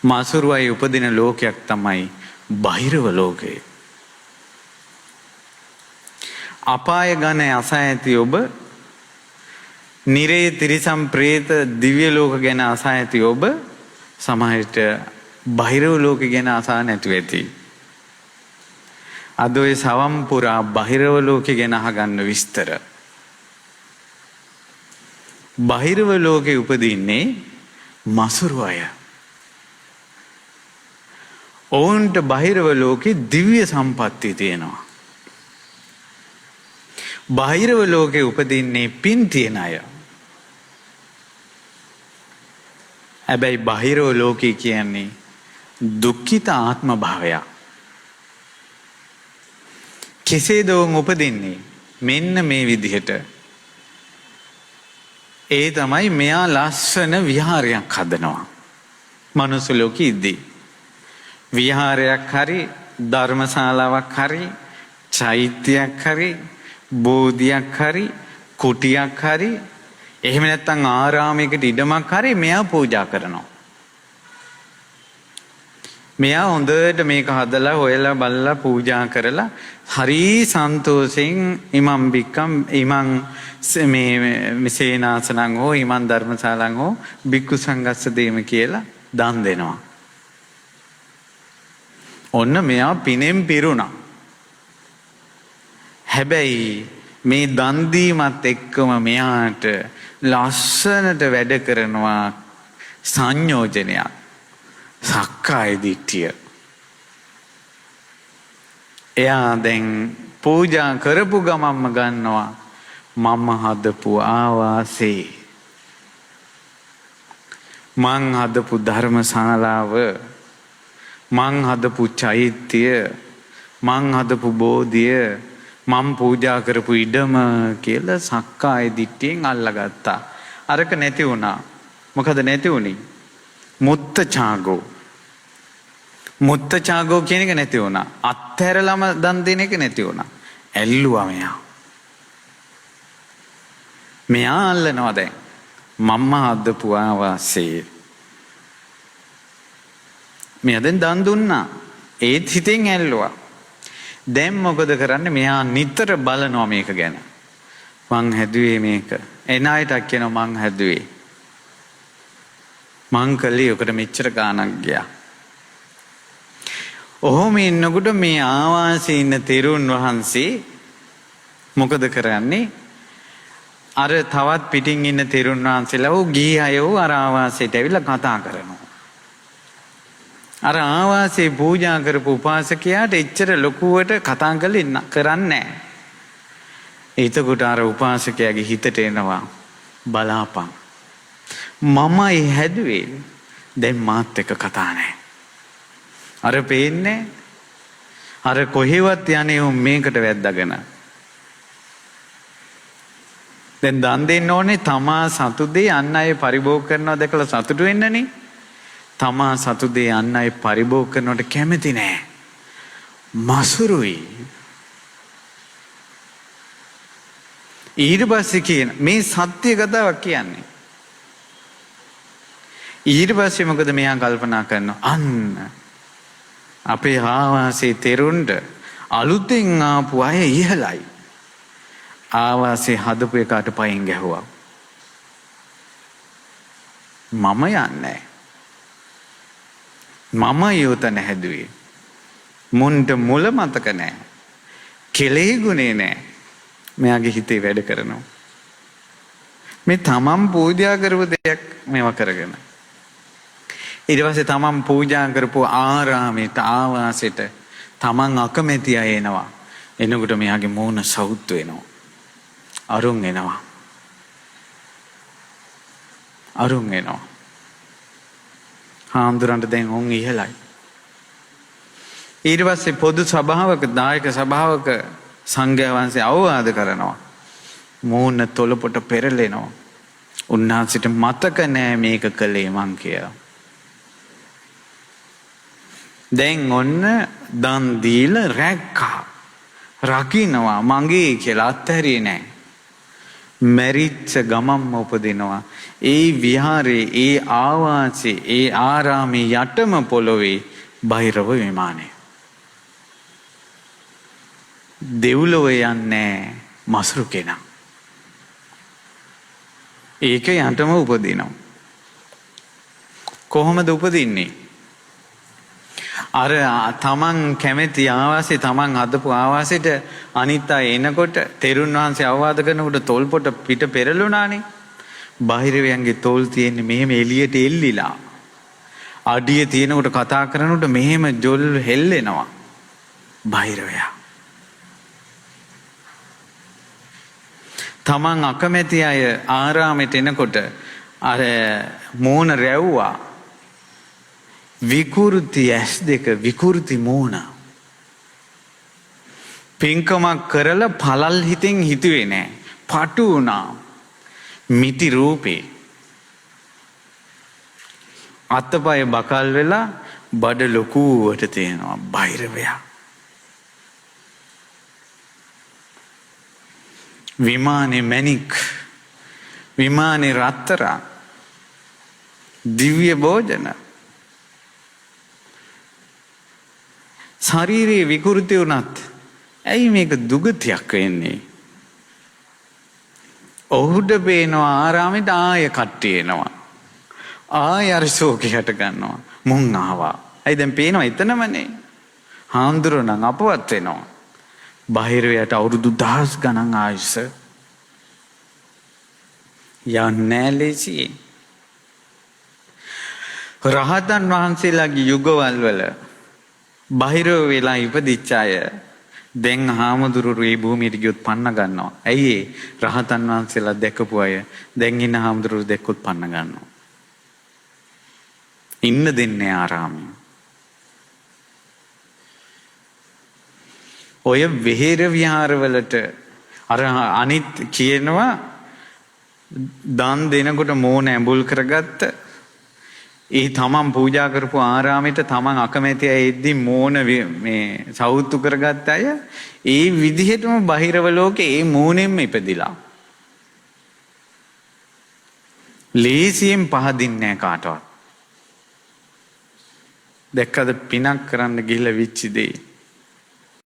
මසුරුවයි උපදින ලෝකයක් තමයි බහිරව ලෝකය. අපාය ගණ අසා ඇති ඔබ, නිරේ තිරිසම් ප්‍රේත දිව්‍ය ලෝක ගැන අසා ඇති ඔබ සමහරට බහිරව ලෝක ගැන අසා නැතුව ඇති. අද ඔය සවම් පුරා බහිරව ලෝකෙ ගැන අහගන්න විස්තර. බහිරව ලෝකෙ උපදින්නේ මසුරු අය. ඔවුන්ට බහිරව ලෝකෙ දිව්‍ය සම්පත්තිය තියෙනවා. බහිරව ලෝකෙ උපදින්නේ පින් තියෙන අය. හැබැයි බහිරව ලෝකෙ කියන්නේ දුක්ඛිත ආත්ම භාවයක්. කෙසේද ඔවුන් උපදින්නේ? මෙන්න මේ විදිහට. ඒ තමයි මෙයා ලස්සන විහාරයක් හදනවා. මනුස්ස ලෝකෙ ඉද්දී විහාරයක් හරි ධර්මශාලාවක් හරි චෛත්‍යයක් හරි බෝධියක් හරි කුටියක් හරි එහෙම නැත්නම් ආරාමයකට ඉඩමක් හරි මෙයා පූජා කරනවා. මෙයා හොඳට මේක හදලා හොයලා බලලා පූජා කරලා හරි සන්තෝෂෙන් ඉමම් බික්කම් ඉමං මේ සේනාසනං හෝ ඉමං ධර්මශාලං හෝ බික්කු සංඝස්ස දේම කියලා දන් දෙනවා. ඔන්න මෙයා පිනෙන් පිරුණා. හැබැයි මේ දන් දීමත් එක්කම මෙයාට ලස්සනට වැඩ කරනවා සංයෝජනයක්. සක්කාය දිට්ඨිය. එයා දැන් පූජා කරපු ගමන්ම ගන්නවා මම හදපු ආවාසේ, මං හදපු ධර්මශාලාව, මං හදපු චෛත්‍ය, මං හදපු බෝධිය, මං පූජා කරපු ඉඩම කියලා සක්කාය දිට්ඨියෙන් අල්ලගත්තා. අරක නැති වුණා. මොකද නැති වුණේ? මුත්තචාගෝ. මුත්තචාගෝ කියන එක නැති වුණා. අත්හැරලම දන් දෙන එක නැති වුණා. ඇල්ලුවා මෙයා. මෙයා අල්ලනවා දැන් මම්ම හදපු ආවාසේ. මෙයා දැන් දන් දුන්නා. ඒත් හිතෙන් ඇල්ලුවා. දැන් මොකද කරන්නේ? මෙයා නිතර බලනවා මේක ගැන. මං හැදුවේ මේක. එන අයටත් කියනවා මං හැදුවේ. මං කළේ ඔකට මෙච්චර ගාණක් ගියා. ඔහොම ඉන්නකොට මේ ආවාසයේ ඉන්න තෙරුන් වහන්සේ මොකද කරන්නේ? අර තවත් පිටින් ඉන්න තෙරුන් වහන්සේලා වූ ගිහි අය වූ අර ආවාසයට ඇවිල්ලා කතා කරනවා. අර ආවාසයේ පූජා කරපු උපාසකයාට එච්චර ලොකුවට කතා කරන්නේ නැහැ. එතකොට අර උපාසකයාගේ හිතට එනවා බලාපන්. මමයි හැදුවේ. දැන් මාත් එක්ක කතා නැහැ. අර පේන්නේ අර කොහෙවත් යන්නේ මේකට වැද්දාගෙන. දැන් දන් දෙන්න ඕනේ තමා සතු දේ අන් අය පරිභෝග කරනවා දැකලා සතුටු වෙන්නනේ. තමා සතු දේ අන් අය පරිභෝග කරනවට කැමති නෑ. මසුරුයි. ඊට පස්සේ කියන මේ සත්‍ය කතාවක් කියන්නේ. ඊට පස්සේ මොකද මෙයා කල්පනා කරනවා අන්න අපේ ආවාසයේ තෙරුන්ට අලුතෙන් ආපු අය ඉහළයි. ආවාසයේ හදපු එකාට පයින් ගැහුවා. මම යන්නේ. මම යොතන හැදුවේ. මුන්ට මුල මතක නැහැ. කෙලෙහි ගුණේ නැහැ. මෙයාගේ හිතේ වැඩ කරනවා. මේ තමන් පූජා කරපු දෙයක් මේවා කරගෙන. ඊට පස්සේ තමන් පූජා කරපු ආරාමයට ආවාසයට තමන් අකමැති අය එනවා. එනකොට මෙයාගේ මූණ සවුත් වෙනවා. අරුන් එනවා. අරුන් එනවා. හාමුදුරන්ට දැන් ඔවුන් ඉහළයි. ඊට පස්සේ පොදු සභාවක දායක සභාවක සංඝයා වහන්සේ අවවාද කරනවා. මූණ තොලපොට පෙරලෙනවා. උන්වහන්සේට මතක නෑ මේක කළේ මං කියලා. දැන් ඔන්න දන් දීලා රැක්කා. රකින්නවා මගේ කියලා අත්හැරියේ නෑ. මැරිච්ච ගමම්ම උපදිනවා. ඒ විහාරේ, ඒ ආවාසේ, ඒ ආරාමේ යටම පොළොවේ බහිරව විමානය. දෙව්ලොව යන්නේ මසුරු කෙනා. ඒක යටම උපදිනවා. කොහොමද උපදින්නේ? අර තමන් කැමැති ආවාසේ, තමන් හදපු ආවාසෙට අනිත් අය එනකොට තෙරුන් වහන්සේ අවවාද කරනකොට තොල් පොට පිට පෙරළුණානේ. බාහිරවයන්ගේ තොල් තියෙන්නේ මෙහෙම එළියට එල්ලිලා. අඩිය තියෙනකොට කතා කරනකොට මෙහෙම ජොල් හෙල්ලෙනවා. බාහිරවයා. තමන් අකමැති අය ආරාමෙට එනකොට අර මෝන රැව්වා. විකෘති ඇස් දෙක, විකෘති මෝන. පින්කමක් කරලා පළල් හිතෙන් හිතුවේ නෑ. පටු වුණා. මිටි රූපේ. අතපය බකල් වෙලා බඩ ලොකුවට තියෙනවා බයිරවයා. විමානේ මැණික්, විමානේ රත්තරන්, දිව්‍ය භෝජන. ශරීරයේ විකෘති වුණත් ඇයි මේක දුගතියක් වෙන්නේ? ඔහුට පේනවා ආරාමෙට ආය කට්ටිය එනවා. ආය අර ශෝකේ හට ගන්නවා. මුන් ආවා. ඇයි දැන් පේනවා එතනමනේ. හාමුදුරුවෝ නම් අපවත් වෙනවා. බාහිරයට අවුරුදු 1000 ගණන් ආයුෂ යන්නේ ලේසි. රහතන් වහන්සේලාගේ යුගවල වල බාහිරව වෙලා ඉපදිච්ච අය දැන් හාමුදුරුවෝ මේ භූමියට ගියොත් පන්න ගන්නවා. ඇයි ඒ? රහතන් වහන්සේලා දැකපු අය දැන් ඉන්න හාමුදුරුවෝ දැක්කොත් පන්න ගන්නවා. ඉන්න දෙන්නේ ආරාමයේ. ඔය විහෙර විහාරවලට අර අනිත් කියනවා දන් දෙනකොට මෝන ඇඹුල් කරගත්ත ඒ තමන් පූජා කරපු ආරාමෙට තමන් අකමැති අය එද්දි මෝන මේ සවුත්තු කරගත්ත අය ඒ විදිහටම බහිරව ලෝකේ ඒ මෝනෙන්ම ඉපදිලා. ලේසියෙන් පහදින්නේ නැහැ කාටවත්. දැක්කද පිනක් කරන්න ගිහිල්ලා විච්චි දේ.